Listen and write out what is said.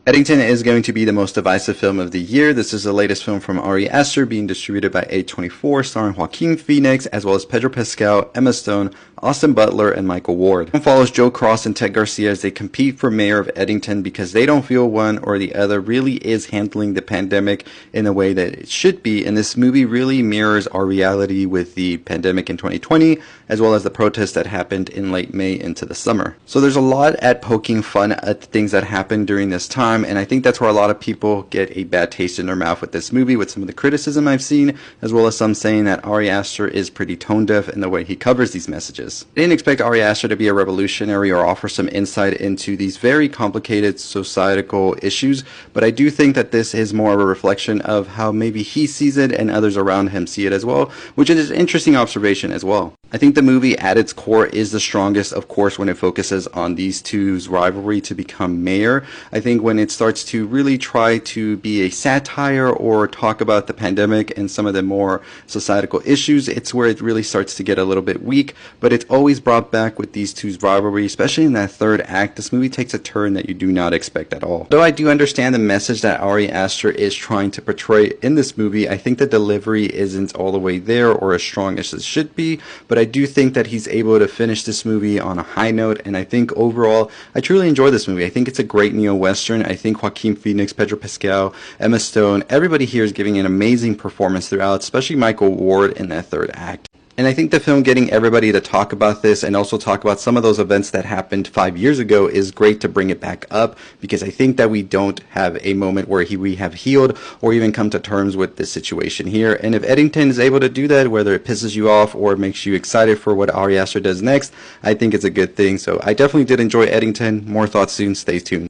Eddington is going to be the most divisive film of the year. This is the latest film from Ari Aster, being distributed by A24, starring Joaquin Phoenix, as well as Pedro Pascal, Emma Stone, Austin Butler, and Michael Ward. It follows Joe Cross and Ted Garcia as they compete for mayor of Eddington because they don't feel one or the other really is handling the pandemic in the way that it should be, and this movie really mirrors our reality with the pandemic in 2020, as well as the protests that happened in late May into the summer. So there's a lot at poking fun at the things that happened during this time, and I think that's where a lot of people get a bad taste in their mouth with this movie, with some of the criticism I've seen, as well as some saying that Ari Aster is pretty tone deaf in the way he covers these messages. I didn't expect Ari Aster to be a revolutionary or offer some insight into these very complicated societal issues, but I do think that this is more of a reflection of how maybe he sees it and others around him see it as well, which is an interesting observation as well. I think the movie at its core is the strongest, of course, when it focuses on these two's rivalry to become mayor. I think when it starts to really try to be a satire or talk about the pandemic and some of the more societal issues, it's where it really starts to get a little bit weak, but it's always brought back with these two's rivalry, especially in that third act. This movie takes a turn that you do not expect at all. Though I do understand the message that Ari Aster is trying to portray in this movie, I think the delivery isn't all the way there or as strong as it should be, but I do think that he's able to finish this movie on a high note, and I think overall I truly enjoy this movie. I think it's a great neo-western. I think Joaquin Phoenix, Pedro Pascal, Emma Stone, everybody here is giving an amazing performance throughout, especially Michael Ward in that third act. And I think the film getting everybody to talk about this and also talk about some of those events that happened 5 years ago is great to bring it back up, because I think that we don't have a moment where we have healed or even come to terms with this situation here. And if Eddington is able to do that, whether it pisses you off or makes you excited for what Ari Aster does next, I think it's a good thing. So I definitely did enjoy Eddington. More thoughts soon. Stay tuned.